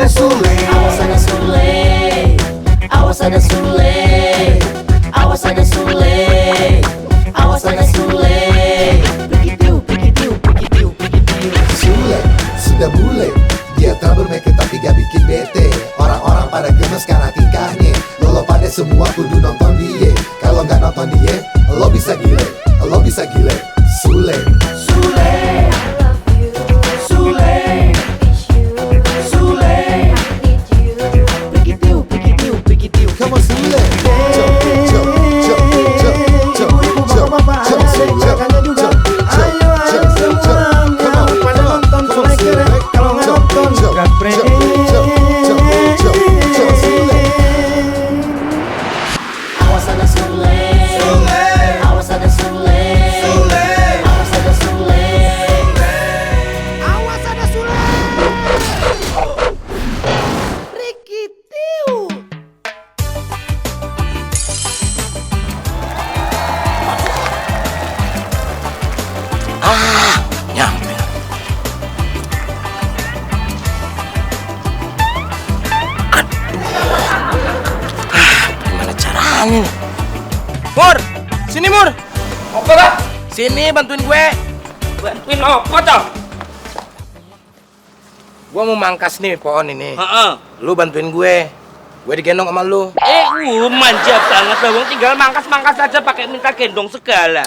ada Sule. Awas ada Sule. Awas ada Sule. Awas ada Sule. Awas ada Sule. Pikitiu, pikitiu, pikitiu, pikitiu. Sule sudah bule, dia tak bermake tapi gak bikin bete. Orang-orang pada gemes karena tingkahnya. Lo pada semua kudu nonton dia. Kalau nggak nonton dia, lo bisa gile, lo bisa gile. Sule. Sule. Sule. Sule. Pikitiu, pikitiu, pikitiu. Come on Sule. Jump, jump, jump, jump, jump, jump, jump, Sule. Awas ada Sule. Awas ada Sule. Awas ada Sule. Awas ada Sule. Rikitiu. Nyampe. Gimana caranya nih? Mur, sini Mur. Apa lah? Sini bantuin gue. Bantuin apa toh? Gue mau mangkas nih pohon ini. Heeh. Lu bantuin gue. Gue digendong sama lu. Manja banget bang. Tinggal mangkas-mangkas aja pakai minta gendong segala.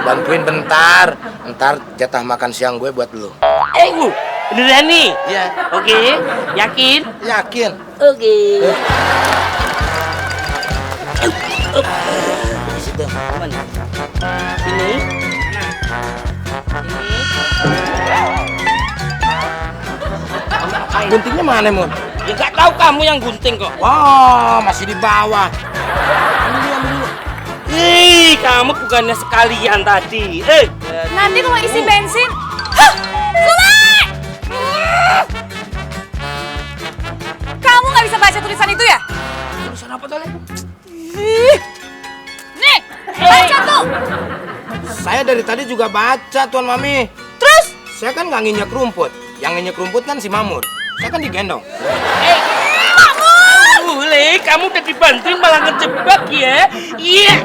Bantuin bentar. Ntar jatah makan siang gue buat lu. Beneran nih? Iya. Oke, yakin? Yakin. Oke. Di situ. Mana? Ini? Guntingnya mana, Mun? Ya nggak tahu kamu yang gunting kok. Wah, masih di bawah. Ih, kamu bukannya sekalian tadi. Nanti kalau isi bensin. Hah! Sule! Kamu nggak bisa baca tulisan itu ya? Tulisan apa tadi? Nih, baca tuh. Saya dari tadi juga baca, Tuan Mami. Terus? Saya kan nggak nginjek rumput. Yang nginjek rumput kan si Mamur. Saya kan digendong. Boleh, kamu udah dibantuin malah ngejebak ya? Iya.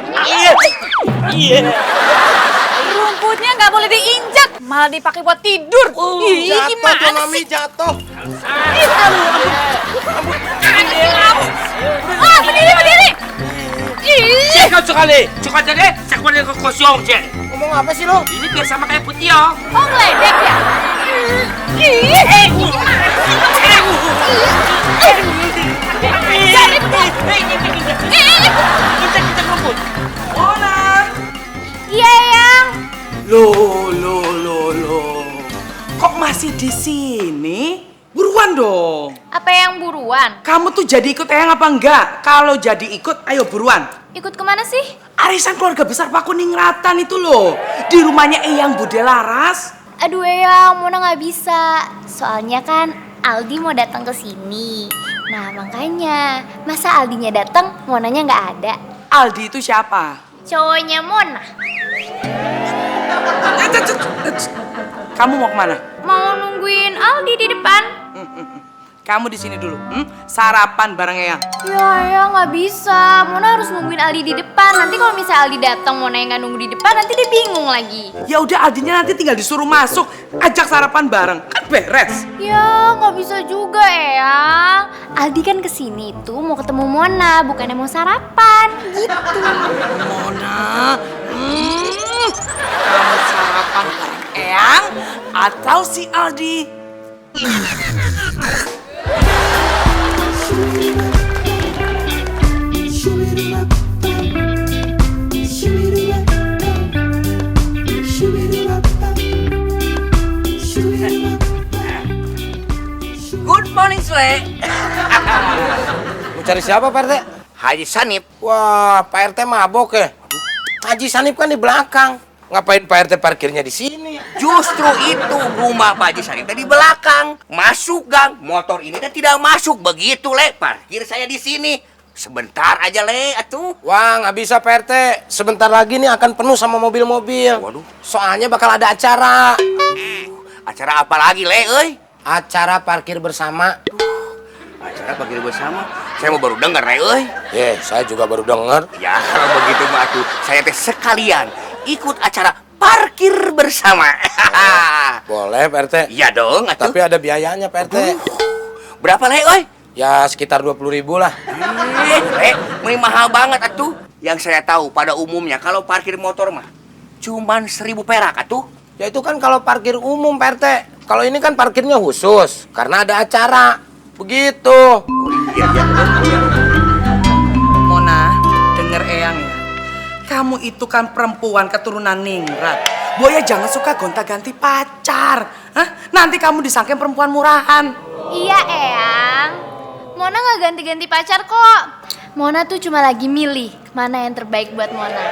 Rumputnya nggak boleh diinjak, malah dipakai buat tidur. Ih, Jatuh, gimana Tuan Mami, sih? jatuh. Ih, Ah, berdiri. Ih, Kau sekali, coba deh, sekolah ke kosong cek. Ngomong apa sih lo? Ini biar sama kayak putih ya. mau ngeledek ya? Ih, gimana sih? Jadi Kita rumput. Iya, Yang. Loh. Kok masih di sini? Buruan dong. Apa yang buruan? Kamu tuh jadi ikut Eyang apa enggak? Kalau jadi ikut, ayo buruan. Ikut kemana sih? Arisan keluarga besar Pak Kuningratan itu loh. Di rumahnya Eyang Bude Laras. Aduh Eyang, Mona nggak bisa. Soalnya kan Aldi mau datang ke sini. Nah makanya, masa Aldinya datang, Monanya nggak ada. Aldi itu siapa? Cowoknya Mona. Kamu mau kemana? Mau nungguin Aldi di depan. Kamu di sini dulu. Sarapan bareng Eyang. Ya nggak bisa. Mona harus nungguin Aldi di depan. Nanti kalau misalnya Aldi datang, Mona yang nggak nunggu di depan, nanti dia bingung lagi. Ya udah Aldinya nanti tinggal disuruh masuk, ajak sarapan bareng, kan beres. Ya nggak bisa juga Eyang. Aldi kan kesini tuh mau ketemu Mona, bukannya mau sarapan gitu. Mona, kamu sarapan bareng Eyang atau si Aldi? Good morning, Sule. Mau cari siapa, Pak RT? Haji Sanip. Wah, Pak RT mabok ya? Haji Sanip kan di belakang. Ngapain Pak RT parkirnya di sini? Justru itu rumah Pak Haji Sanip di belakang. Masuk gang, motor ini kan tidak masuk. Begitu, Le. Parkir saya di sini. Sebentar aja, Le, atuh. Wah, nggak bisa Pak RT. Sebentar lagi nih akan penuh sama mobil-mobil. Waduh. Soalnya bakal ada acara. Acara apa lagi, Le, euy? Acara parkir bersama. Acara parkir bersama. Saya mau baru dengar, euy. Saya juga baru dengar. Ya, kalau begitu mah tuh saya teh sekalian ikut acara parkir bersama. Boleh Pak RT. Iya dong, atuh. Tapi ada biayanya Pak RT. Berapa le, euy? Ya sekitar 20.000 lah. Ini mahal banget atuh. Yang saya tahu pada umumnya kalau parkir motor mah cuman 1.000 perak atuh. Ya itu kan kalau parkir umum Pak RT. Kalau ini kan parkirnya khusus karena ada acara. Begitu. Iya. Mona, denger Eyang ya. Kamu itu kan perempuan keturunan ningrat. Boya jangan suka gonta-ganti pacar. Hah? Nanti kamu disangka perempuan murahan. Iya, Eyang. Mona nggak ganti-ganti pacar kok. Mona tuh cuma lagi milih mana yang terbaik buat Mona.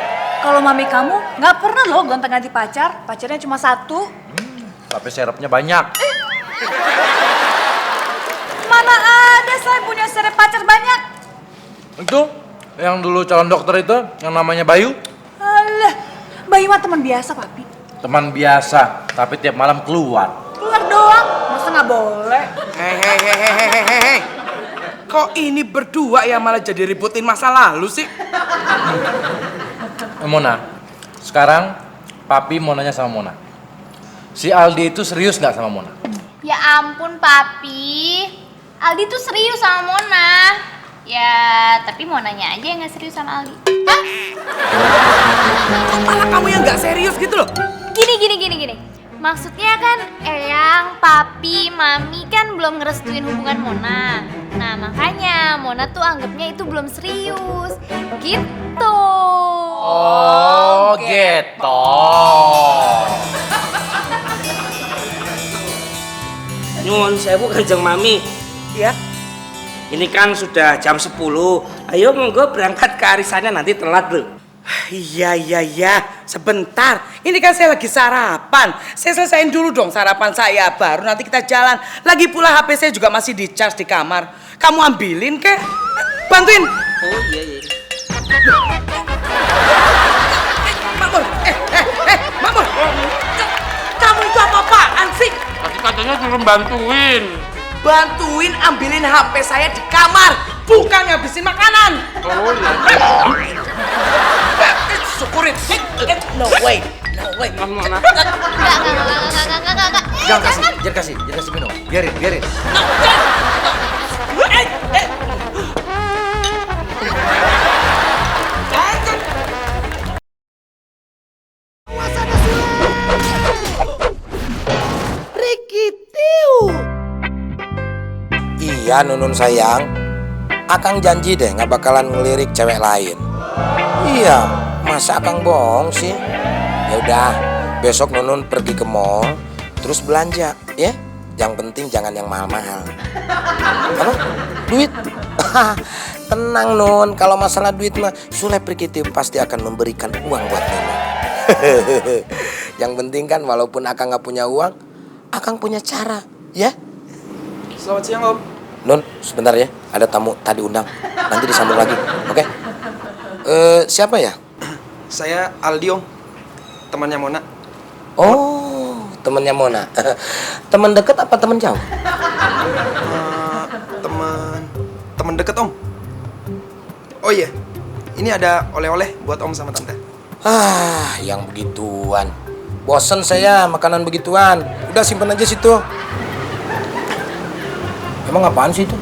Kalau mami kamu nggak pernah loh gonta-ganti pacar. Pacarnya cuma satu. Tapi serepnya banyak. Mana ada saya punya serep pacar banyak. Itu yang dulu calon dokter itu, yang namanya Bayu. Alah, Bayu mah teman biasa, Papi. Teman biasa, tapi tiap malam keluar. Keluar doang, masa nggak boleh? Hehehe. Kok ini berdua ya malah jadi ributin masa lalu sih? Mona, sekarang Papi mau nanya sama Mona. Si Aldi itu serius nggak sama Mona? Ya ampun, Papi. Aldi tuh serius sama Mona. Ya, tapi Monanya aja yang nggak serius sama Aldi. Hah? Kok malah kamu yang nggak serius gitu loh? Gini. Maksudnya kan Eyang, Papi, Mami kan belum ngerestuin hubungan Mona. Nah, makanya Mona tuh anggapnya itu belum serius. Gitu. Oh, gitu. Nyuwun sewu Kanjeng Mami. Ya. Ini kan sudah jam 10. Ayo monggo berangkat ke arisannya, nanti telat loh. Iya. Sebentar. Ini kan saya lagi sarapan. Saya selesaiin dulu dong sarapan saya. Baru nanti kita jalan. Lagi pula HP saya juga masih di charge di kamar. Kamu ambilin kek? Bantuin. Oh iya. Makmur. Makmur. Kamu itu apa-apaan sih? Tadi katanya suruh bantuin. Bantuin ambilin HP saya di kamar. Bukan ngabisin makanan. Oh iya. Syukurin. No way. Mana? Enggak. Jangan kasih minum. Biarin. Iya Nunun sayang, Akang janji deh nggak bakalan ngelirik cewek lain. Iya, masa Akang bohong sih? Ya udah, besok Nunun pergi ke mall, terus belanja, ya. Yang penting jangan yang mahal-mahal. Apa? Duit? Tenang Nun, kalau masalah duit mah Sule Prikiti pasti akan memberikan uang buat Nunun. Yang penting kan walaupun Akang nggak punya uang, Akang punya cara, ya. Selamat siang Om. Nun, sebentar ya, ada tamu tadi undang. Nanti disambung lagi, oke? Siapa ya? Saya Aldi Om, temannya Mona. Oh, temannya Mona. Teman dekat apa teman jauh? Teman dekat Om. Oh iya, ini ada oleh-oleh buat Om sama Tante. Yang begituan. Bosen saya makanan begituan. Udah simpen aja situ. Emang apaan sih itu?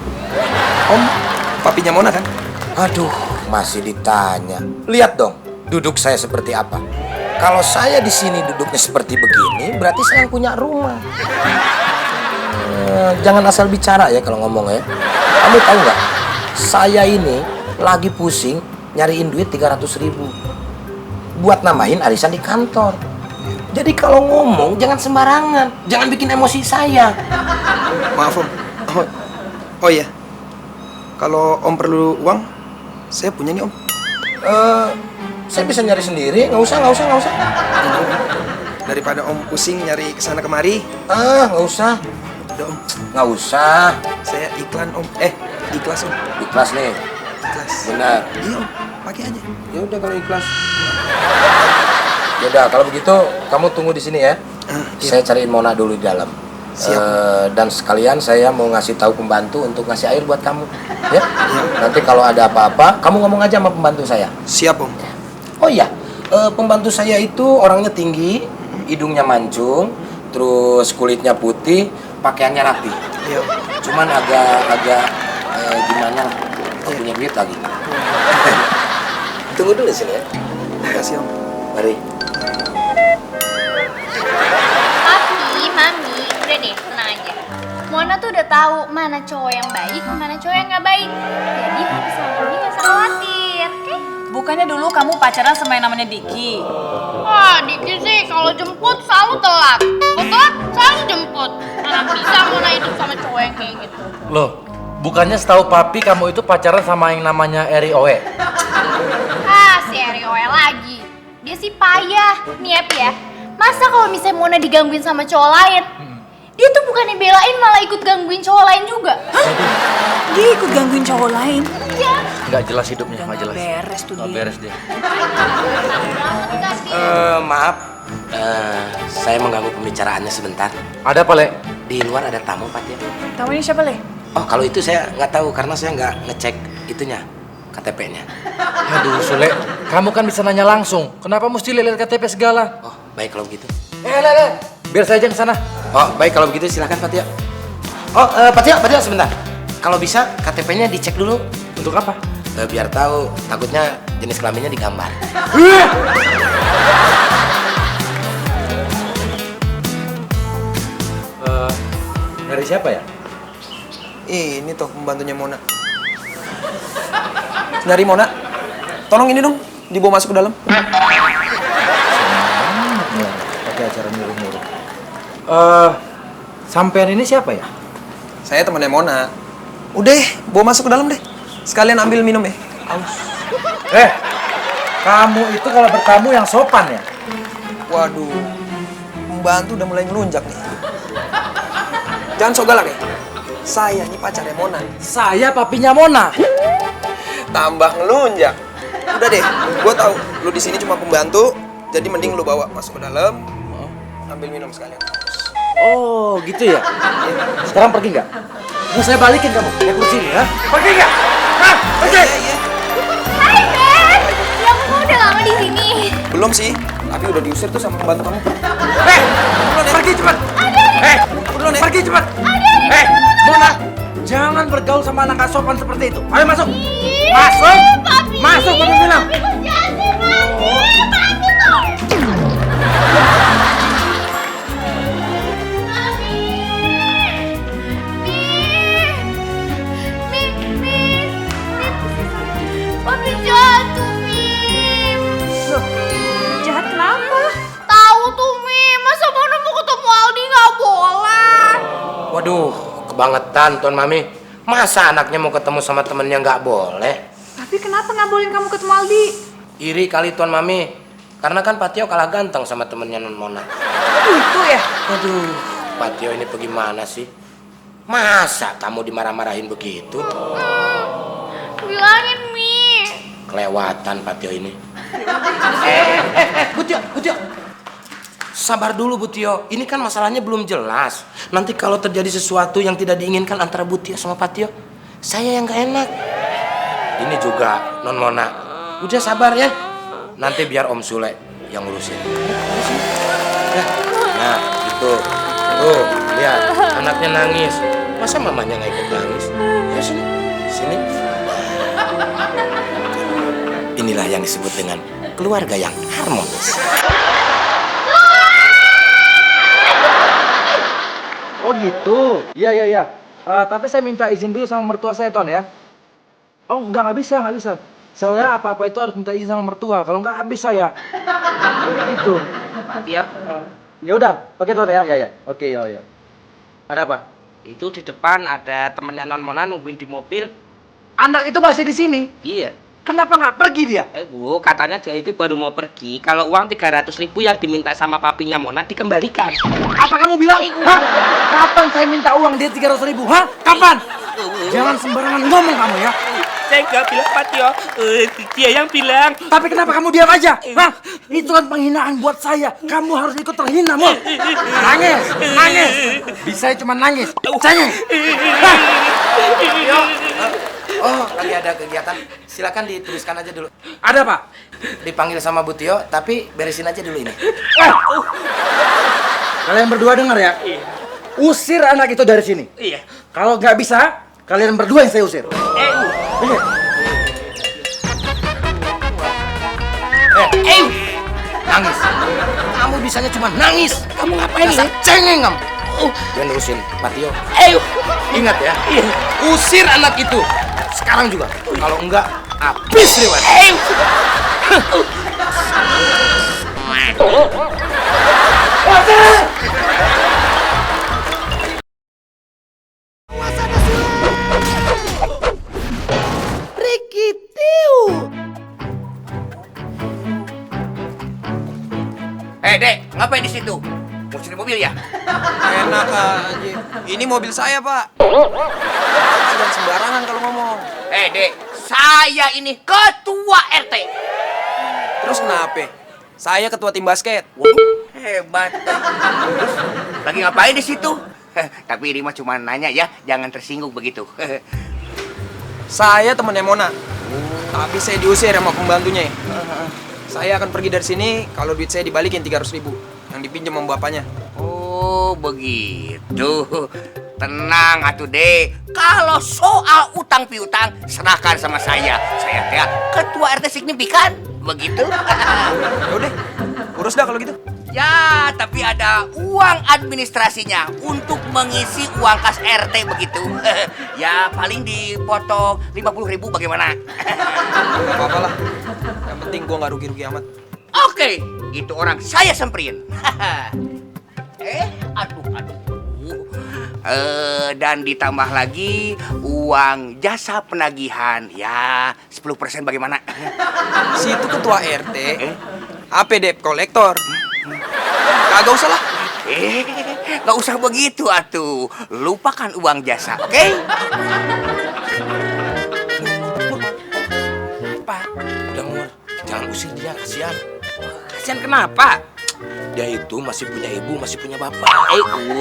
Om, papinya Mona kan? Aduh, masih ditanya. Lihat dong, duduk saya seperti apa. Kalau saya di sini duduknya seperti begini, berarti saya yang punya rumah. Jangan asal bicara ya kalau ngomong ya. Kamu tahu nggak? Saya ini lagi pusing nyariin duit 300.000 buat nambahin arisan di kantor. Jadi kalau ngomong jangan sembarangan, jangan bikin emosi saya. Maaf Om. Oh iya, kalau Om perlu uang, saya punya nih Om. Saya bisa nyari sendiri, nggak usah. Daripada Om pusing nyari kesana kemari. Nggak usah. Udah Om, Nggak usah. saya iklan Om. Ikhlas Om. Ikhlas nih. Ikhlas. Benar. Iya Om, pakai aja. Ya udah kalau ikhlas. Ya udah kalau begitu kamu tunggu di sini ya. Iya. Saya cariin Mona dulu di dalam. Dan sekalian saya mau ngasih tahu pembantu untuk ngasih air buat kamu. Ya? Nanti kalau ada apa-apa, kamu ngomong aja sama pembantu saya. Siap, Om. Oh iya, pembantu saya itu orangnya tinggi, hidungnya mancung, terus kulitnya putih, pakaiannya rapi. Iya. Cuman agak gimana lah, nggak punya duit lagi. Tunggu dulu sini ya. Makasih, Om. Mari. Papi, Mami, udah deh, tenang aja. Mona tuh udah tahu mana cowok yang baik, mana cowok yang nggak baik. Jadi Papi sama Mami nggak usah khawatir, oke? Bukannya dulu kamu pacaran sama yang namanya Diki? Wah, Diki sih kalau jemput selalu telat. Kalau telat selalu jemput. Mana bisa Mona hidup sama cowok yang kayak gitu. Loh, bukannya setahu papi kamu itu pacaran sama yang namanya Eri Oe? Ah, si Erioe lagi. Dia sih payah, nih ya. Masa kalau misalnya Mona digangguin sama cowok lain, dia tuh bukannya belain malah ikut gangguin cowok lain juga. Dia ikut gangguin cowok lain? Iya. Nggak jelas hidupnya, nggak jelas. Beres tuh Nggak dia. beres dia. Maaf, saya mengganggu pembicaraannya sebentar. Ada apa, Le? Di luar ada tamu, Pak ya. Kamu ini siapa, Le? Oh, kalau itu saya nggak tahu karena saya nggak ngecek itunya, KTP-nya. Aduh, Sule, kamu kan bisa nanya langsung. Kenapa mesti lihat KTP segala? Oh, baik kalau begitu. Le, biar saya aja ke sana. Oh, baik kalau begitu silakan Pak Tio. Oh, Pak Tio sebentar. Kalau bisa KTP-nya dicek dulu. Untuk apa? Biar tahu, takutnya jenis kelaminnya digambar. Dari siapa ya? Ini toh pembantunya Mona. Dari Mona. Tolong ini dong, dibawa masuk ke dalam. Pakai acara nyuruh-nyuruh. Sampean ini siapa ya? Saya temannya Mona. Udah, bawa masuk ke dalam deh. Sekalian ambil minum ya. Aus. Kamu itu kalau bertamu yang sopan ya? Waduh, pembantu udah mulai ngelunjak nih. Jangan sok galak ya. Saya nih pacarnya Mona. Saya papinya Mona. Tambah ngelunjak. Udah deh, gue tahu lu di sini cuma pembantu, jadi mending lu bawa masuk ke dalam, ambil minum sekalian. Oh, gitu ya? Sekarang pergi nggak? Mau saya balikin kamu, kayak kursi ini ya? Pergi nggak? Hah? Pergi! Iya. Hai, Ben. Ya, kamu udah lama di sini. Belum sih, tapi udah diusir tuh sama pembantu kamu. Pergi cepat! Pergi cepat! Mona, jangan bergaul sama anak sopan seperti itu. Ayo masuk! Masuk! Papi. Masuk, Papi bilang! Jadi, Papi tuh. Papi jahat tuh, Mim. Jahat kenapa? Tahu tuh, Mim. Masa Mona mau ketemu Aldi nggak boleh? Waduh, kebangetan Tuan Mami. Masa anaknya mau ketemu sama temennya nggak boleh? Tapi kenapa nggak bolehin kamu ketemu Aldi? Iri kali Tuan Mami. Karena kan Pak Tio kalah ganteng sama temennya Non Mona. Itu ya? Aduh, Pak Tio ini bagaimana sih? Masa kamu dimarah-marahin begitu? Bilangin, Mi. Kelewatan Pak Tio ini. Bu Tio. Sabar dulu Bu Tio, ini kan masalahnya belum jelas. Nanti kalau terjadi sesuatu yang tidak diinginkan antara Bu Tio sama Pak Tio, saya yang gak enak. Ini juga Non Mona. Udah sabar ya. Nanti biar Om Sule yang ngurusin. Ya. Nah, itu. Tuh, lihat anaknya nangis. Masa mamanya nggak ikut nangis? Ya sini. Sini. Inilah yang disebut dengan keluarga yang harmonis. Oh gitu? Iya. Tapi saya minta izin dulu sama mertua saya, Ton ya. Oh, nggak bisa. Soalnya apa-apa itu harus minta izin sama mertua. Kalau nggak habis saya. Itu. Iya. Ya udah, oke Ton ya. Ya. Oke, ya. Ada apa? Itu di depan ada temennya Non Mona nungguin di mobil. Anak itu masih di sini. Iya. Kenapa nggak pergi dia? Bu, katanya dia itu baru mau pergi. Kalau uang 300.000 yang diminta sama papinya Mona dikembalikan. Apa kamu bilang? Hah? Kapan saya minta uang dia 300.000? Hah? Kapan? Jangan sembarangan ngomong kamu ya. Saya nggak bilang Pak Tio. Dia yang bilang. Tapi kenapa kamu diam aja? Hah? Itu kan penghinaan buat saya. Kamu harus ikut terhina, Mul. Nangis, nangis. Bisa cuma nangis. Cengeng. Oh, lagi ada kegiatan. Silakan dituliskan aja dulu. Ada, Pak? Dipanggil sama Bu Tio, tapi beresin aja dulu ini. Kalian berdua dengar ya? Usir anak itu dari sini. Iya. Kalau nggak bisa, kalian berdua yang saya usir. Nangis. Kamu bisanya cuma nangis. Kamu ngapain ini? Cengeng kamu. Jangan nerusin, Pak Tio. Ingat ya, usir anak itu. Sekarang juga. Kalau enggak, habis lewat. Dek, ngapain di situ? Mau curi mobil ya? Enak aja. Ini mobil saya, Pak. Jangan sembarangan kalau ngomong. Dek, saya ini ketua RT. Terus kenapa? Saya ketua tim basket. Waduh, hebat. Terus, lagi ngapain di situ? Tapi ini mah cuma nanya ya, jangan tersinggung begitu. Saya temennya Mona. Tapi saya diusir sama pembantunya. Saya akan pergi dari sini kalau duit saya dibalikin 300.000 yang dipinjam sama bapaknya. Oh, begitu. Tenang atuh, Dek. Kalau soal utang piutang serahkan sama saya. Saya teh ketua RT signifikan. Begitu. Ya udah, urus dah kalau gitu. Ya, tapi ada uang administrasinya untuk mengisi uang kas RT begitu. Ya, paling dipotong 50.000 bagaimana? Gak apa-apa lah. Yang penting gua nggak rugi-rugi amat. Oke, itu orang saya semperin. Aduh. Dan ditambah lagi uang jasa penagihan. Ya, 10% bagaimana? Situ ketua RT. Apa debt kolektor? Kagak usah lah. Gak usah begitu atuh. Lupakan uang jasa, oke? Pak, udah Mur, jangan usir dia, kasihan. Kasihan kenapa? Dia itu masih punya ibu, masih punya bapak.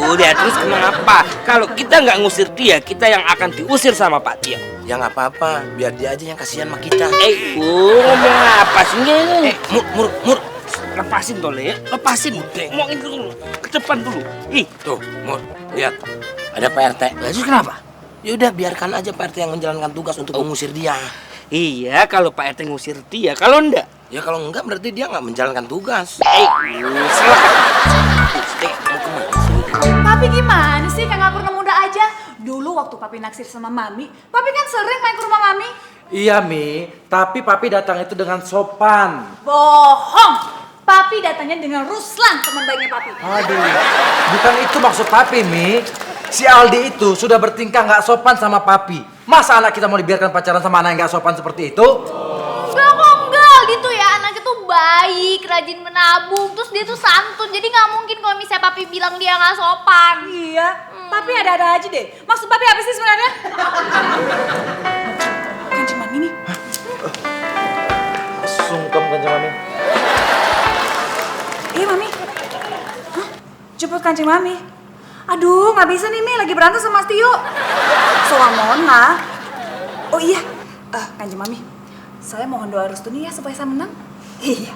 Udah terus kenapa? Kalau kita nggak ngusir dia, kita yang akan diusir sama Pak Tio. Ya nggak apa-apa, biar dia aja yang kasihan sama kita. Ngomong apa sih? Mur. Lepasin tole ya, lepasin. Ngomongin dulu, ke depan dulu. Tuh, Mur, lihat. Ada Pak RT. Terus kenapa? Ya udah biarkan aja Pak RT yang menjalankan tugas untuk mengusir dia. Iya, kalau Pak RT ngusir dia, kalau enggak? Ya kalau enggak berarti dia nggak menjalankan tugas. Silakan. Papi gimana sih Kang Purna muda aja? Dulu waktu Papi naksir sama Mami, Papi kan sering main ke rumah Mami. Iya, Mi. Tapi Papi datang itu dengan sopan. Bohong! Papi datangnya dengan Ruslan, teman baiknya Papi. Aduh, bukan itu maksud Papi, Mi. Si Aldi itu sudah bertingkah nggak sopan sama Papi. Masa anak kita mau dibiarkan pacaran sama anak yang nggak sopan seperti itu? Enggak, Aldi tuh ya anaknya tuh baik, rajin menabung, terus dia tuh santun. Jadi nggak mungkin kalau misalnya Papi bilang dia nggak sopan. Iya, Papi ada-ada aja deh. Maksud Papi apa sih sebenarnya? Kancing Mami nih. Sungkem kan Mami. Mami. Hah? Jemput kancing Mami. Aduh, nggak bisa nih Mi, lagi berantem sama Mas Tio. Soal Mona. Oh iya, kancing Mami. Saya mohon doa restu nih ya supaya saya menang. Iya.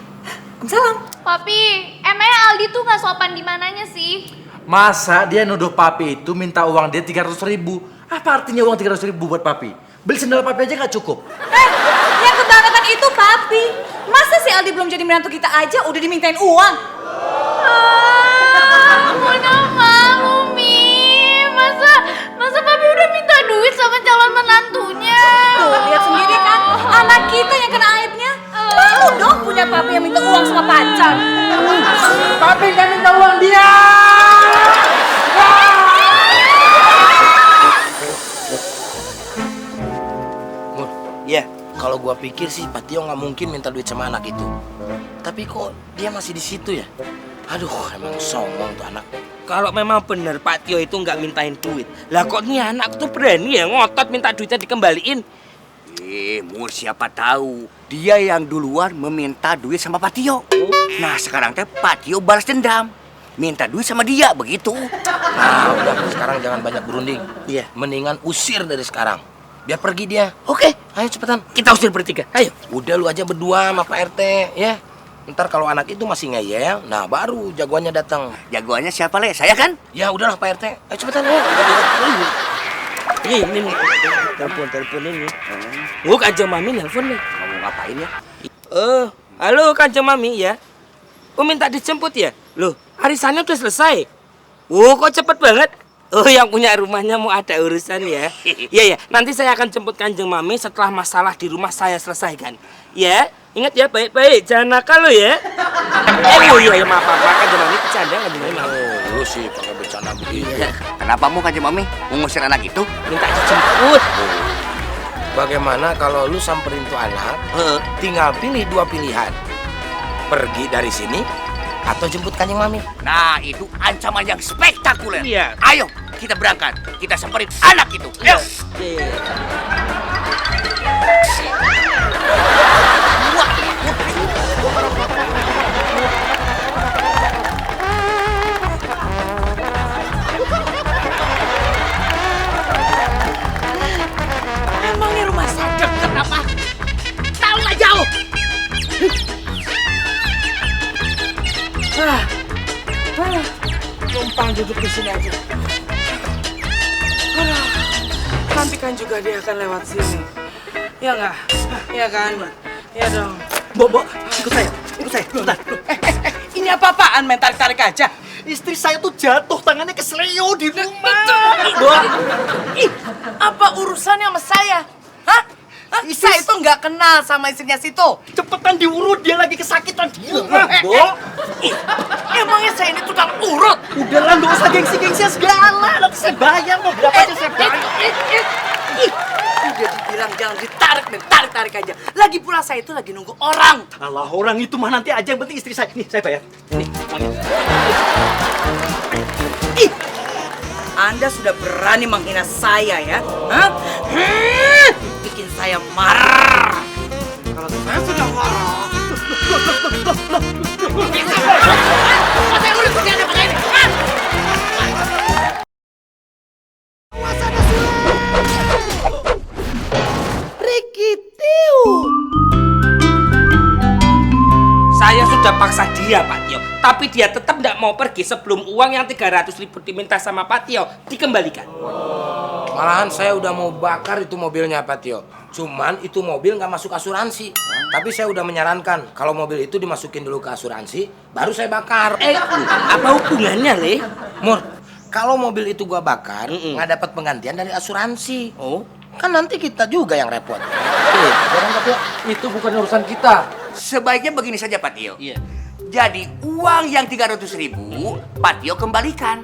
Salam. Papi, emangnya Aldi tuh nggak sopan di mananya sih? Masa dia nuduh Papi itu minta uang dia 300.000? Apa artinya uang 300.000 buat Papi? Beli sendal Papi aja nggak cukup. Yang kebangetan itu Papi. Masa si Aldi belum jadi menantu kita aja udah dimintain uang? Mona mau Mi. Masa Papi udah minta duit sama calon menantunya? Tuh, lihat sendiri kan, anak kita yang kena aibnya. Malu dong punya Papi yang minta uang sama pacar. Papi kan minta uang dia. Mur, Iya. kalau gua pikir sih Pak Tio nggak mungkin minta duit sama anak itu. Tapi kok dia masih di situ ya? Aduh, emang songong tuh anak. Kalau memang bener Pak Tio itu nggak mintain duit, lah kok nih anak tuh berani ya ngotot minta duitnya dikembaliin? Mur siapa tahu dia yang duluan meminta duit sama Pak Tio. Nah sekarang teh Pak Tio balas dendam, minta duit sama dia begitu. Nah, udah sekarang jangan banyak berunding. Iya. Mendingan usir dari sekarang. Biar pergi dia. Oke, Ayo cepetan. kita usir bertiga. Ayo. Udah lu aja berdua sama Pak RT ya. Ntar kalau anak itu masih ngeyel, nah baru jagoannya datang. Jagoannya siapa Le? Saya kan? Ya udahlah Pak RT. Ayo cepetan ya. Ini telepon ini. Oh, Kanjeng Mami nelpon nih. Kamu ngapain ya? Halo Kanjeng Mami ya. Minta dijemput ya? Loh, arisannya udah selesai. Kok cepet banget? Yang punya rumahnya mau ada urusan ya. Iya ya, nanti saya akan jemput Kanjeng Mami setelah masalah di rumah saya selesaikan. Ya, ingat ya baik-baik, jangan nakal lo ya. Iya, maaf Kanjeng Mami bercanda Kanjeng Mami. Maaf. Lu sih pakai bercanda begitu. Kenapa mau Kanjeng Mami mengusir anak itu? Minta dijemput. Bagaimana kalau lu samperin tuh anak, tinggal pilih dua pilihan. Pergi dari sini atau jemput Kanjeng Mami. Nah itu ancaman yang spektakuler. Iya. Ayo kita berangkat, kita samperin anak itu. Ayo. Emangnya rumah saya deket apa? Tahu nggak jauh? Numpang duduk di sini aja. Nanti kan juga dia akan lewat sini. Ya nggak? Ya kan? Ya dong. Bo, ikut saya, bentar. Ini apa-apaan main tarik-tarik aja? Istri saya tuh jatuh, tangannya kesleo di rumah. Ih, apa urusannya sama saya? Hah? Saya itu nggak kenal sama istrinya situ. Cepetan diurut, dia lagi kesakitan di rumah, Bo. Emangnya saya ini tukang urut? Udahlah, nggak usah gengsi-gengsian segala. Nanti saya bayar, mau berapa aja saya bayar. Udah dibilang jangan ditarik, main tarik-tarik aja. Lagi pula saya itu lagi nunggu orang. Alah, orang itu mah nanti aja, yang penting istri saya. Nih, saya bayar. Nih, uangnya. Ih, Anda sudah berani menghina saya ya? Hah? Bikin saya marah. Kalau saya sudah marah. Saya udah pergi ada pakai ini. Saya sudah paksa dia, Pak Tio. Tapi dia tetap tidak mau pergi sebelum uang yang 300.000 diminta sama Pak Tio dikembalikan. Malahan saya udah mau bakar itu mobilnya Pak Tio. Cuman itu mobil nggak masuk asuransi. Tapi saya udah menyarankan kalau mobil itu dimasukin dulu ke asuransi, baru saya bakar. Apa hubungannya, Le? Mur, kalau mobil itu gua bakar, nggak dapat penggantian dari asuransi. Oh, Kan nanti kita juga yang repot. Itu bukan urusan kita. Sebaiknya begini saja Pak Tio. iya. Jadi uang yang 300.000 Pak Tio kembalikan.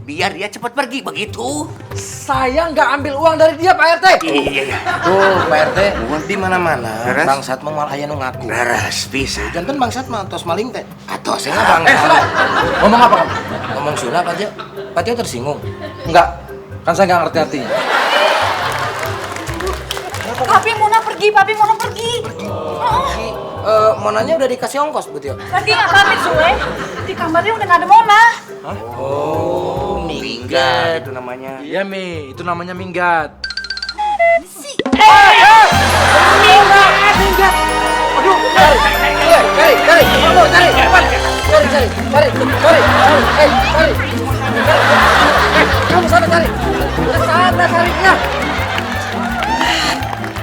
Biar dia cepat pergi, begitu. Saya nggak ambil uang dari dia, Pak RT. Iya. Tuh, Pak RT, di mana-mana Beres? bangsat mau malah aya nu ngaku. Beres, bisa. Jantan bangsat mah tos maling teh. Atos saya bangsat. Sudah. Ngomong apa kamu? Ngomong Sunda Pak Tio. Pak Tio tersinggung. Enggak. Kan saya nggak ngerti artinya. Papi Mona pergi, Papi Mona pergi. Monanya udah dikasih ongkos, Bu Tio. Tadi nggak pamit, Sule. Di kamarnya udah nggak ada Mona. Oh, Minggat itu namanya. Iya, Mi. Itu namanya minggat.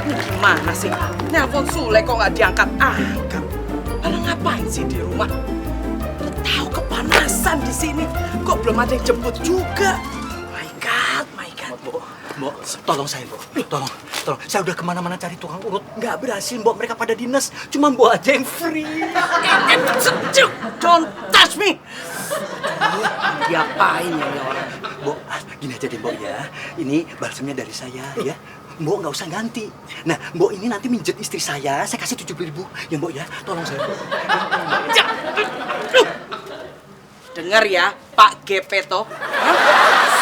Gimana sih? Nelpon Sule kok nggak diangkat-angkat? Malah ngapain sih di rumah? Udah tahu kepanasan di sini. Kok belum ada yang jemput juga? My God, my God. Mbok, tolong saya, Mbok. Tolong. Saya udah kemana-mana cari tukang urut. Nggak berhasil, Mbok. Mereka pada dinas. Cuma Mbok aja yang free. Don't touch me! Diapain ya ini orang? Mbok, gini aja deh, Mbok ya. Ini balsemnya dari saya, ya. Mbok nggak usah ganti. Nah, Mbok ini nanti minjet istri saya kasih 70.000. Ya, Mbok ya. Tolong saya, Mbok. Dengar ya, Pak Gepeto.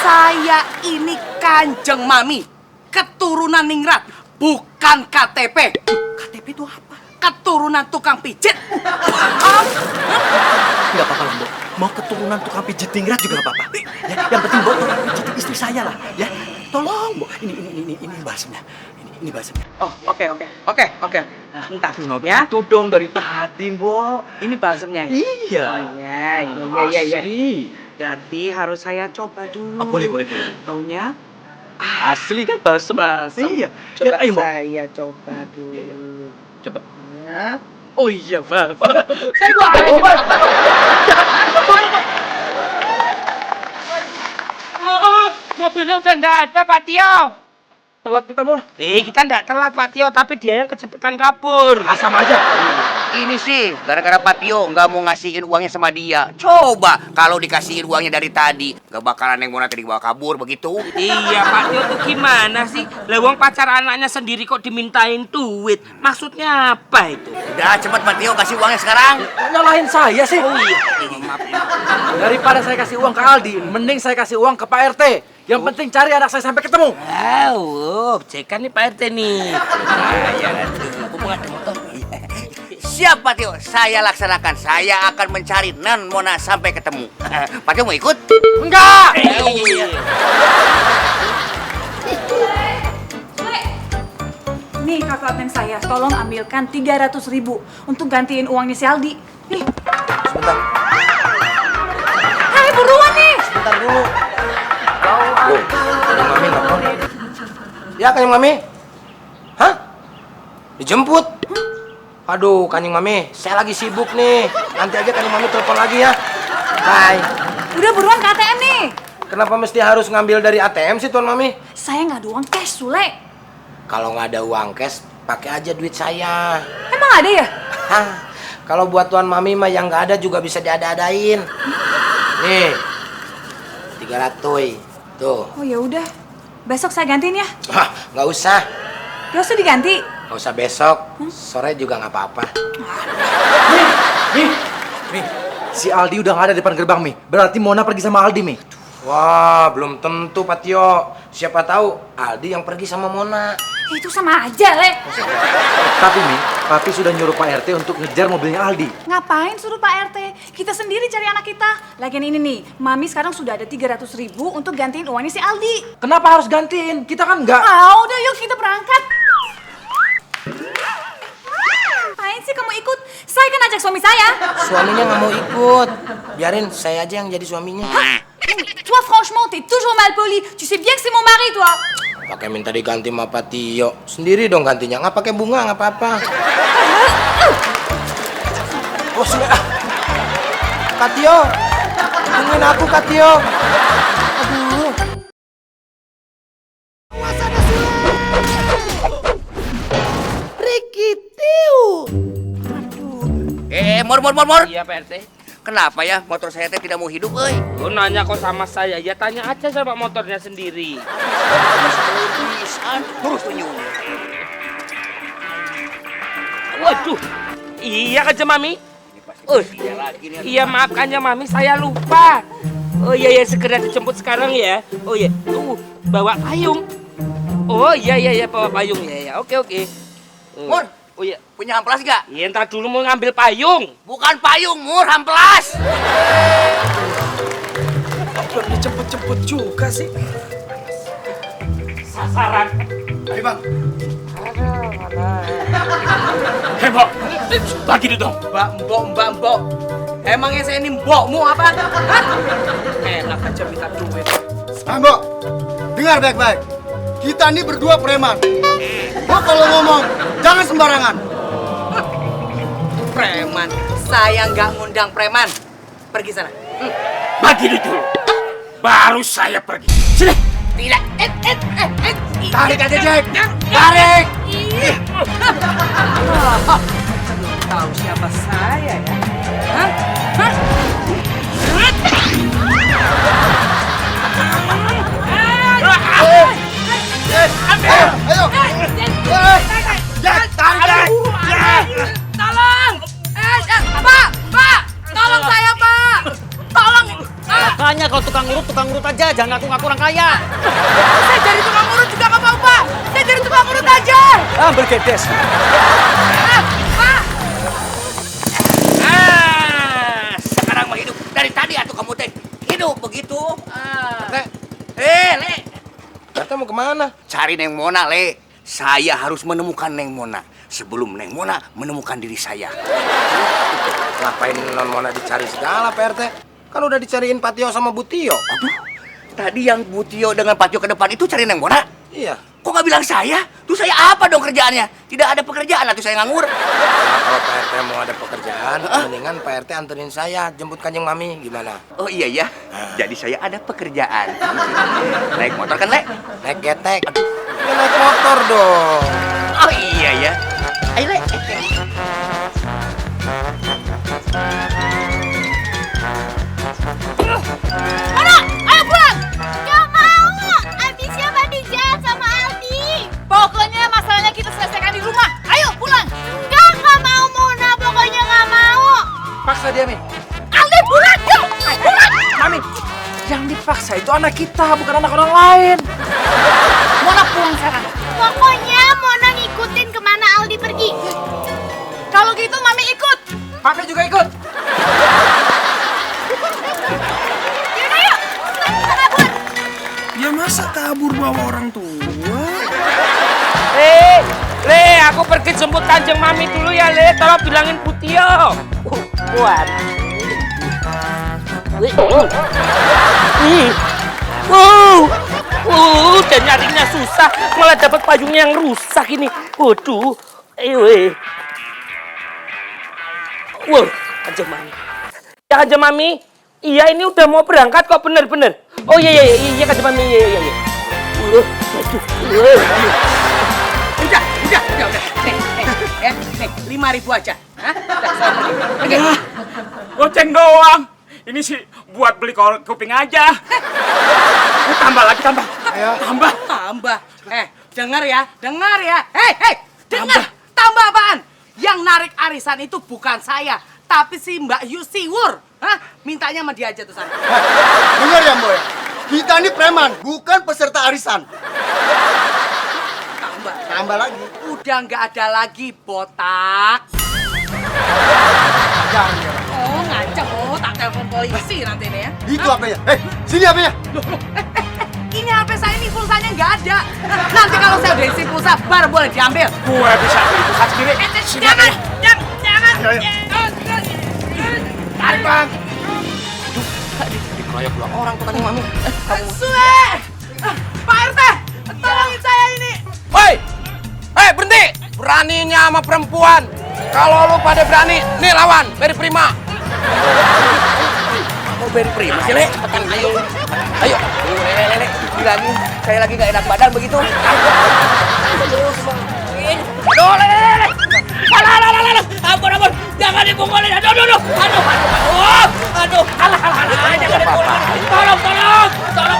Saya ini Kanjeng Mami, keturunan Ningrat, bukan bukan KTP. KTP itu apa? Keturunan tukang pijet. Nggak apa-apa lah, Mbok. Mau keturunan tukang pijit dingrat juga nggak apa-apa. Ya, yang penting Mbok tolong pijit istri saya lah, ya. Tolong, Mbok. Ini balsemnya. Ini balsemnya. Oh, oke. Entah ya. Itu dong dari tadi, Mbok. Ini balsemnya. Iya. Oh, iya. Jadi harus saya coba dulu. Oh, boleh. Taunya Asli kan balsem. Iya. coba Ayo, Mbok. saya coba dulu. Coba. Ya. Oh iya, Bang. Saya gua Mobilnya udah nggak ada, Pak Tio. Telat kita, Bor. Kita nggak telat, Pak Tio, tapi dia yang kecepatan kabur. Sama aja. Ini sih gara-gara Pak Tio nggak mau ngasihin uangnya sama dia. Coba kalau dikasihin uangnya dari tadi, nggak bakalan yang Mona tadi bawa kabur begitu. Iya, Pak Tio tuh gimana sih? Lewang pacar anaknya sendiri kok dimintain duit. Maksudnya apa itu? Udah cepet Pak Tio kasih uangnya sekarang. Nyalahin saya sih. Oh iya, maaf. Daripada saya kasih uang ke Aldi, mending saya kasih uang ke Pak RT. Yang penting cari anak saya sampai ketemu. Cekan nih Pak RT nih. Ya tuh, ada motor. Siap Pak Tio, saya laksanakan. Saya akan mencari Non Mona sampai ketemu. Pak Tio mau ikut? Enggak. Nih kakak ATM saya, tolong ambilkan 300.000 untuk gantiin uangnya si Aldi. Nih. Sebentar. Hai buruan nih. Sebentar dulu. Loh, Kanjeng Mami nelfon. Ya, Kanjeng Mami. Hah? Dijemput? Aduh, Kanjeng Mami, saya lagi sibuk nih. Nanti aja Kanjeng Mami telepon lagi ya. Bye. Udah buruan ke ATM nih. Kenapa mesti harus ngambil dari ATM sih, Tuan Mami? Saya nggak ada uang cash, Sule. Kalau nggak ada uang cash, pakai aja duit saya. Emang ada ya? Hah? Kalau buat Tuan Mami mah yang nggak ada juga bisa diada-adain. Nih, 300. Tuh. Oh ya udah, besok saya gantiin ya. Hah, nggak usah. Gak usah diganti. Nggak usah besok. Sore juga nggak apa-apa. Nih, si Aldi udah nggak ada di depan gerbang, Mi. Berarti Mona pergi sama Aldi, Mi. Wah, belum tentu, Pak Tio. Siapa tahu Aldi yang pergi sama Mona. Itu sama aja, Le. Tapi, Mi, Papi sudah nyuruh Pak RT untuk ngejar mobilnya Aldi. Ngapain suruh Pak RT? Kita sendiri cari anak kita. Lagian ini nih, Mami sekarang sudah ada 300.000 untuk gantiin uangnya si Aldi. Kenapa harus gantiin? Kita kan nggak... Udah yuk kita berangkat. Ngapain sih kamu ikut? Saya kan ajak suami saya. Suaminya nggak mau ikut. Biarin saya aja yang jadi suaminya. Toi franchement, t'es toujours mal poli. Tu sais bien que c'est mon mari, toi. Pakai minta diganti sama Pak Tio. Sendiri dong gantinya. Nggak pakai bunga, nggak apa-apa. Oh, sudah. Kak Tio. Tungguin aku, Kak Tio. Aduh. Mor. Iya, Pak RT. Kenapa ya motor saya teh tidak mau hidup, euy? Lu nanya kok sama saya, ya tanya aja sama motornya sendiri. Pisan, terus tunjuk. Waduh, iya Kanjeng Mami. Iya maaf Kanjeng Mami, saya lupa. Oh iya segera dijemput sekarang ya. Oh iya, bawa payung. Oh iya bawa payung ya. Oke. Mur, oh iya, punya amplas gak? iya entar dulu mau ngambil payung. Bukan payung, Mur, amplas. Belum dijemput-jemput juga sih. Sasaran. Ayo bang. Hei, Mbok. Bagi itu dong. Mbok. Emangnya saya ini mbokmu apa? Hah? Enak aja minta duit. Mbok, dengar baik-baik. Kita ini berdua preman. Mbok kalau ngomong, jangan sembarangan. Preman. Saya nggak ngundang preman. Pergi sana. Bagi itu dulu. Baru saya pergi. Sini. Tidak. Tarik aja, Jack. Tarik. Tahu siapa saya ya? Hah? Ayo. Jack, tarik. Tolong! Pak! Tolong saya, Pak! Tolong! Makanya kalau tukang urut aja, jangan ngaku-ngaku orang kaya. Saya jadi tukang urut juga nggak mau, Pak! Saya jadi tukang urut aja! Ambil gedes. Sekarang mah hidup. Dari tadi atuh kamu teh hidup begitu. Teh, Le. Tete mau kemana? Cari Neng Mona, Le. Saya harus menemukan Neng Mona sebelum Neng Mona menemukan diri saya. Ngapain non Mona dicari segala, Pak RT? Kan udah dicariin Patio sama Butio. Aduh, tadi yang Butio dengan Patio ke depan itu cari Neng Mona. Iya. Kok nggak bilang saya? Tuh saya apa dong kerjaannya? Tidak ada pekerjaan, atau saya nganggur. Nah, kalau Pak RT mau ada pekerjaan, mendingan Pak RT anterin saya jemput Kanjeng Mami, gimana? Oh iya ya, jadi saya ada pekerjaan. Naik motor kan, Le? Naik getek. Ya naik motor dong. Oh iya ya. Ayo, Le. Mana? Ayo pulang! Gak mau! Abisnya Bandi jahat sama Aldi. Pokoknya masalahnya kita selesaikan di rumah. Ayo pulang. Gak mau Mona, pokoknya gak mau. Paksa dia, Mi. Aldi pulang, yuk! Pulang! Mami, yang dipaksa itu anak kita, bukan anak orang lain. Mona pulang sekarang. Pokoknya Mona ngikutin kemana Aldi pergi. Kalau gitu Mami ikut. Papi juga ikut. Yaudah yuk, kita kabur. Ya masa kabur bawa orang tua? Le, aku pergi jemput Kanjeng Mami dulu ya, Le. Tolong bilangin Butio. Kuat. Udah nyarinya susah, malah dapat payungnya yang rusak ini. Waduh, Wah, Kanjeng Mami. Ya Kanjeng Mami, iya ini udah mau berangkat kok, bener-bener. Oh iya Kanjeng Mami, iya. Aduh. Udah. Nih, 5.000 aja. Hah? Udah, saya pergi. Goceng doang. Ini sih buat beli kuping aja. Tambah lagi, tambah. Tambah. Dengar ya. Hei, dengar. Tambah apaan? Yang narik arisan itu bukan saya, tapi si Mbak Yusiwur. Hah? Mintanya sama dia aja tuh sana. Dengar ya, Mbok ya? Kita ini preman, bukan peserta arisan. Tambah lagi. Udah nggak ada lagi, botak. Oh, ngancam. Oh, tak telepon polisi nanti nih ya. Itu HP-nya. Sini HP-nya. Ini HP saya ini pulsanya nggak ada. Nanti kalau saya udah isi pulsa, baru boleh diambil. Gue bisa beli pulsa sendiri. Jangan. Tarik, Bang. Dikeroyok 2 orang tuh Kanjeng Mami. Sue! Pak RT, tolongin saya ini. Woi! Berhenti! Beraninya sama perempuan. Kalau lu pada berani, nih lawan, Beri Prima. Mau Beri Prima sih, Le? Ayo. Le. Bilangin, saya lagi gak enak badan begitu. Aduh, Le. Alah. Ampun. Jangan dipukulin. Aduh. Alah. Jangan dipukulin. Tolong.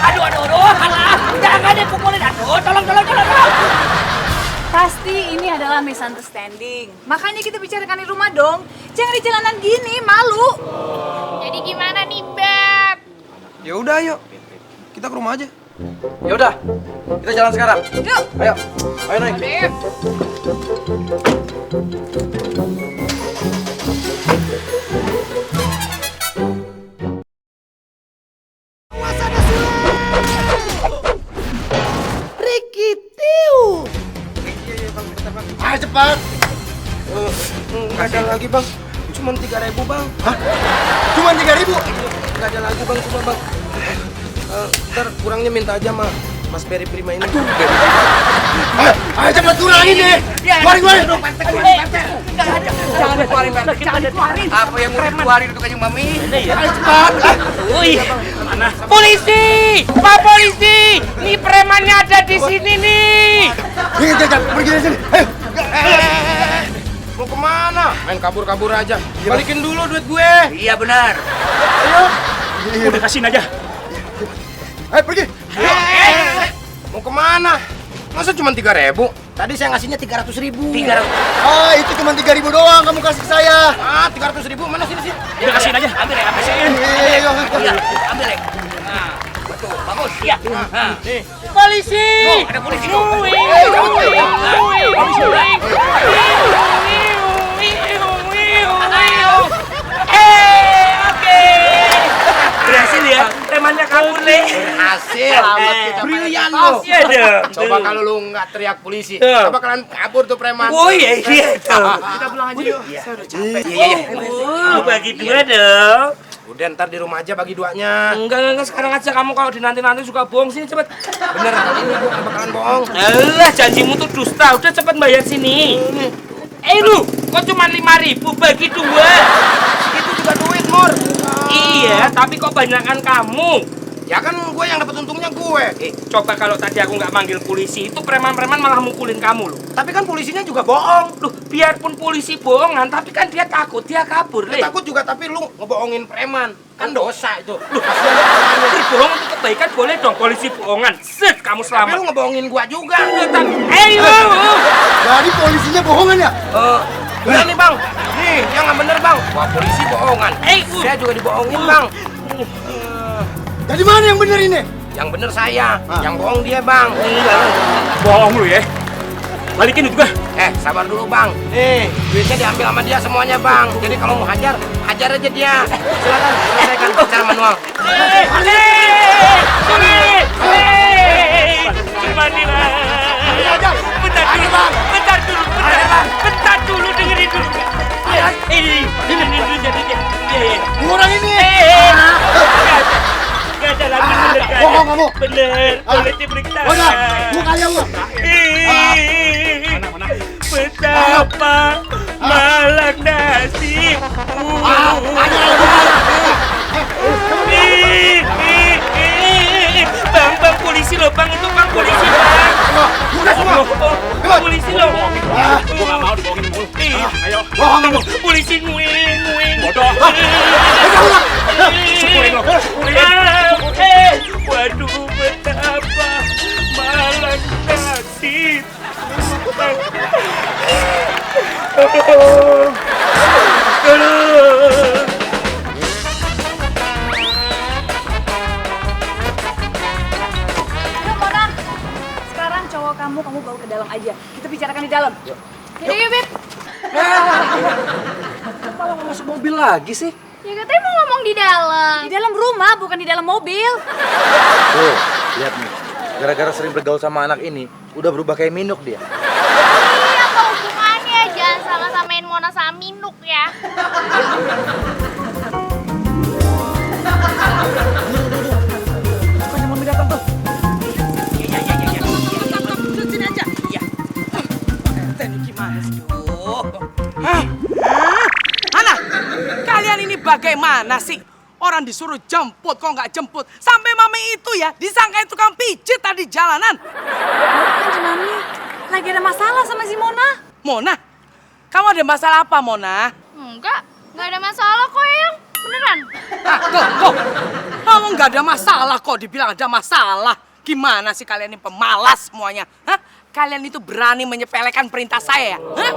Aduh. Alah. Jangan dipukulin. Aduh, tolong. Pasti ini adalah misunderstanding. Makanya kita bicarakan di rumah dong. Jangan di jalanan gini, malu. Jadi gimana nih, Beb? Ya udah, ayo. Kita ke rumah aja. Ya udah, kita jalan sekarang. Yuk. Ayo naik. Ayo cepat. Nggak ada lagi, Bang. Cuman 3.000, Bang. Hah? Cuma 3.000? Nggak ada lagi, Bang. Cuma, Bang. Ntar kurangnya minta aja sama Mas Beri Prima ini. Ayo cepat kurangin deh. Keluarin. Jangan dikeluarin, Beb. Jangan dikeluarin. Apa yang mau dikeluarin untuk Kanjeng Mami? Ayo cepat. Mana? Polisi! Pak polisi! Nih premannya ada di sini nih. Jangan, pergi dari sini. Ayo. Mau kemana? Main kabur-kabur aja. Balikin dulu duit gue. Iya benar. Udah kasihin aja. Ayo pergi. Mau kemana? Masa cuma 3.000? Tadi saya ngasihnya 300.000. 300. Ah, itu cuma 3.000 doang kamu kasih ke saya. 300.000 mana sini sih? Udah kasihin aja. Ambil ya. Iya. Ambil ya. Nah, betul. Bagus. Iya. Polisi! Ada polisi tuh. Berhasil ya, premannya kamu, Le. Hasil. Brilian lo. Iya dong. Coba kalau lu nggak teriak polisi, Tuh. bakalan kabur tuh preman. Oh iya, iya dong. Kita pulang aja yuk. Saya udah capek. Bagi dua dong. Udah ntar di rumah aja bagi duanya. Enggak, sekarang aja kamu kalau dinanti-nanti suka bohong sini cepet. Bener kali ini gua nggak bakalan bohong. Alah, janjimu tuh dusta. Udah cepet bayar sini. Lu, kok cuma 5.000 bagi dua? Itu juga duit, Mor. Iya, tapi kok banyakan kamu? Ya kan gue yang dapat untungnya gue. Coba kalau tadi aku nggak manggil polisi, itu preman-preman malah mukulin kamu loh. Tapi kan polisinya juga bohong. Loh, biarpun polisi bohongan, tapi kan dia takut, dia kabur, Le. Takut juga, tapi lu ngebohongin preman. Kan dosa itu. Loh, polisi bohong untuk kebaikan boleh dong, polisi bohongan. Set, kamu Tapi selamat. lu ngebohongin gua juga. Ayo. Jadi polisinya bohongan ya? Bener nih bang. Nih, yang nggak bener bang. Wah polisi bohongan. Saya juga dibohongin bang. Jadi mana yang bener ini? Yang bener saya, yang bohong dia bang. Bohong lu ya. Balikin itu, Sabar dulu bang. Nih, duitnya diambil sama dia semuanya bang. Jadi kalau mau hajar, hajar aja dia. Silakan selesaikan secara manual. Bentar dulu, dengerin dulu. Ini dulu jadinya. Orang ini. Gak ada lagi bener kan? Bohong kamu. Bener, boleh diperiksa. Udah, gua kalian lu. Betapa malang nasib. Bang, polisi loh bang, itu bang polisi bang. Polisi loh. Gua nggak mau dibohongin mulu. Ayo. Bohong kamu. Polisi nguing. Bodoh. Syukurin lo. Waduh, betapa malang nasib. Yuk, Mona. Sekarang cowok kamu bawa ke dalam aja. Kita bicarakan di dalam. Yaudah yuk, Beb. Kenapa lo masuk mobil lagi sih? Ya katanya mau ngomong di dalam. Di dalam rumah, bukan di dalam mobil. Tuh, lihat nih. Gara-gara sering bergaul sama anak ini, udah berubah kayak Minuk dia. Iya, apa hubungannya? Jangan salah samain Mona sama Minuk ya. Bukannya mami datang tuh. Sini aja. Iya. Ini gimana sih? Mana? Kalian ini bagaimana sih? Orang disuruh jemput, kok nggak jemput? Sampai mami itu ya disangkain tukang pijit tadi jalanan. Kan Mami, lagi ada masalah sama si Mona. Mona? Kamu ada masalah apa, Mona? Enggak ada masalah kok, Yang. Beneran. Tuh. Kamu nggak ada masalah kok, dibilang ada masalah. Gimana sih kalian ini pemalas semuanya? Hah? Kalian itu berani menyepelekan perintah saya ya? Hah?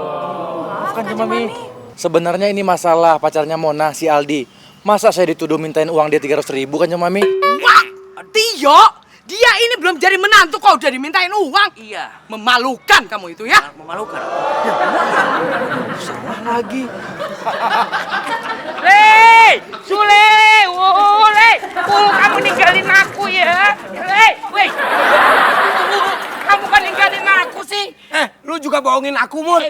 Bukan Mami. Sebenarnya ini masalah pacarnya Mona, si Aldi. Masa saya dituduh mintain uang dia 300.000 kan Mami? Wah, Tio, dia ini belum jadi menantu kok udah dimintain uang. Iya. Memalukan kamu itu ya. Memalukan. Salah lagi. Sule, kamu ninggalin aku ya. Weh, kamu kan ninggalin aku sih. Lu juga bohongin aku, Mur.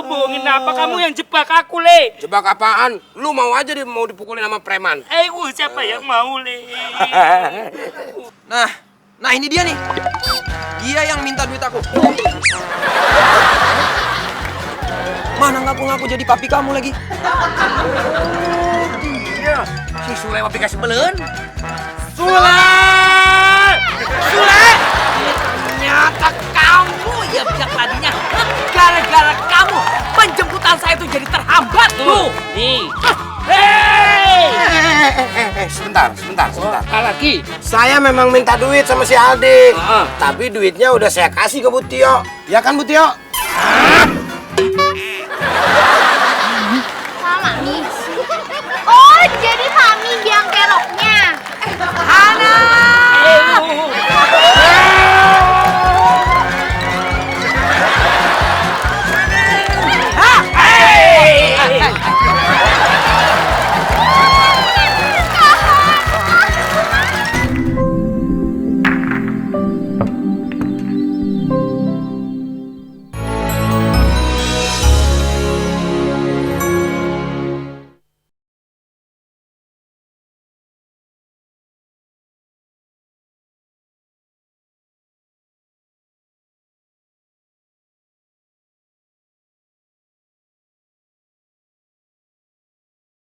Bohongin apa? Kamu yang jebak aku, Le. Jebak apaan? Lu mau aja mau dipukulin sama preman. Siapa yang mau, Le? Nah ini dia nih. Dia yang minta duit aku. Mana ngaku-ngaku jadi papi kamu lagi? Iya. Si Sule mau dikasih belen. Sule! Ternyata kamu ya pihak tadinya. Gara-gara kamu penjemputan saya itu jadi terhambat tuh. Nih. Sebentar. Lagi. Saya memang minta duit sama si Aldi. Tapi duitnya udah saya kasih ke Bu Tio. Ya kan Bu Tio?